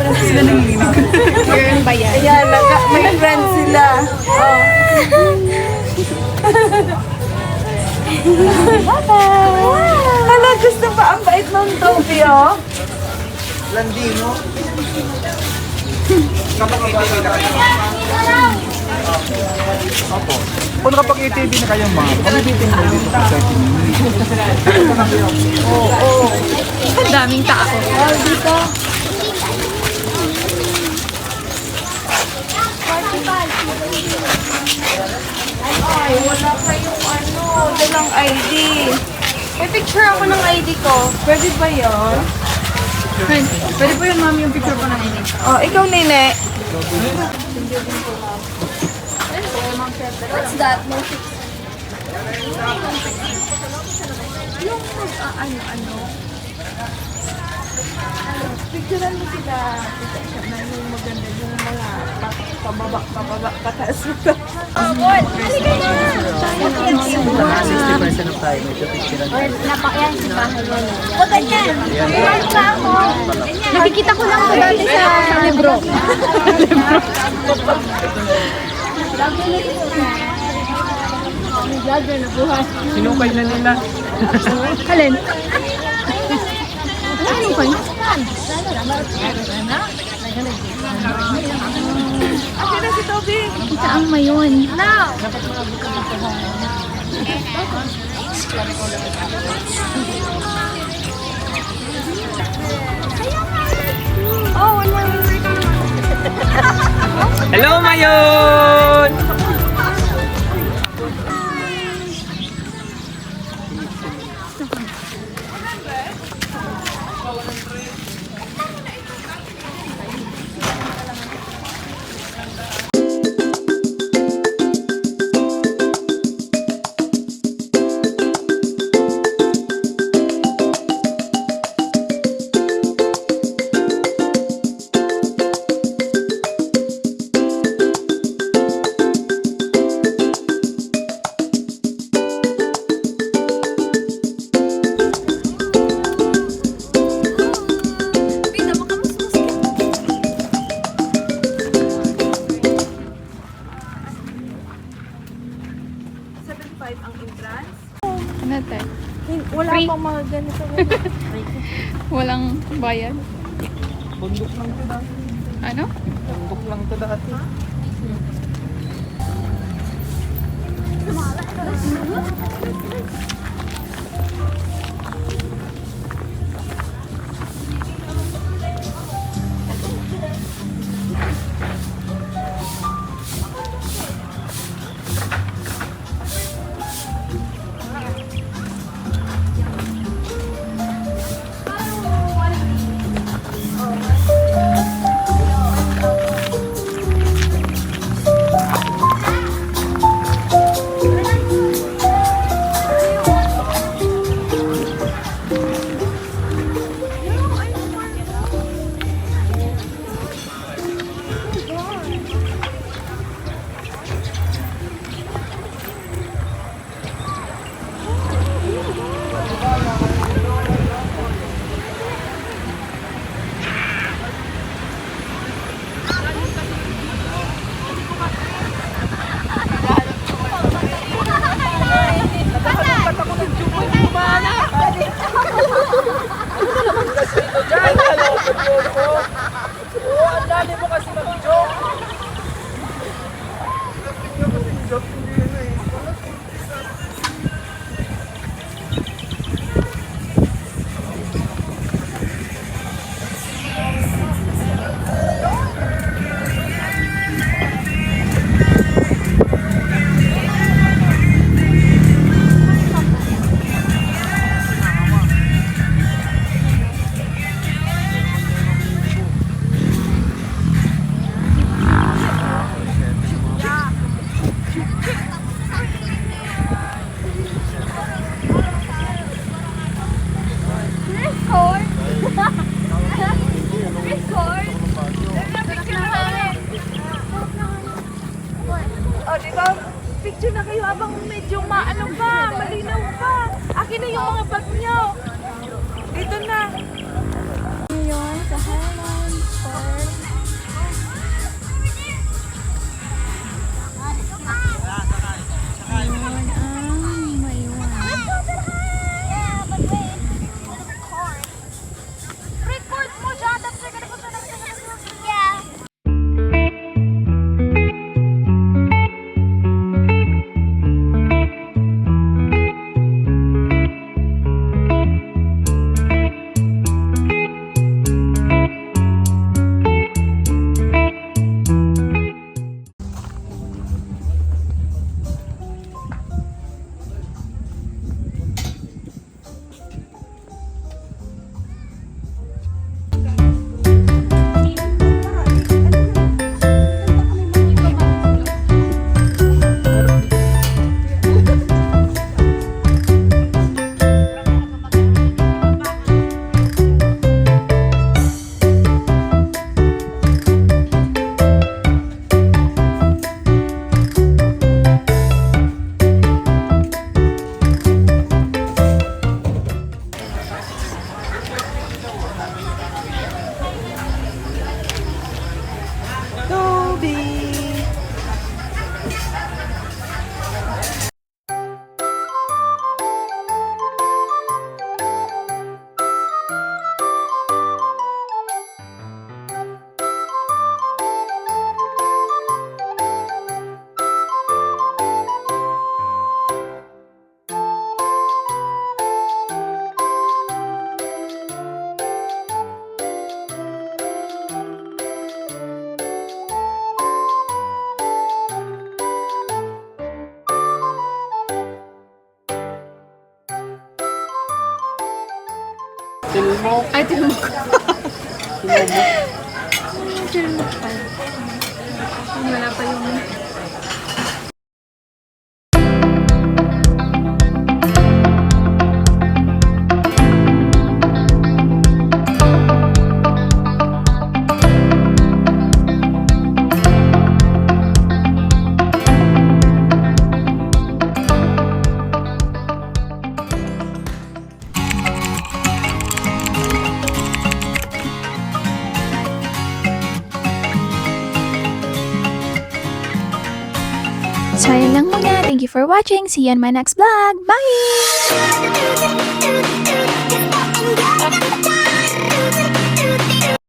Tapos sila nanginig. Girl ba yan? Ayan, may friends sila. Oh. Hala, gusto pa ang bait ng Toby, oh. Landino. Kapag ATV na kayo. Opo. Kung kapag ATV na kayo, ma'am, kamibitin mo dito sa 30 minutes. Oo. Ang daming tao. Oh, dito. Ay, wala kayong dalang ID. May picture ako ng ID ko. Pwede ba yun? Pwede po yun, ma'am, yung picture ko ng ini. Oh, ikaw, Nene. What's that? Yung ano. Picturean mo sila. Na yung maganda yung mga pababa, pataas. Oh, good. Halika na. 60% of time, ito picture. Napakyan, sa bahay mo. O, ganyan. Ganyan pa ako. Nakikita ko lang ito dati sa libro. Vlogger na buhay. Sinukay na nila. Alin? Ano pa yun? Akin na si Toby. Kita ang mayon. Now. Oh, wala. Hello, Mayon! ang entrance. Ano tayo? Wala Free. pang mga ganito. Walang bayad. Bundok lang ito dati. Ano? Bundok lang ito dati. ito yung mukha. Wala pa yung... So, yun lang muna. Thank you for watching. See you on my next vlog. Bye!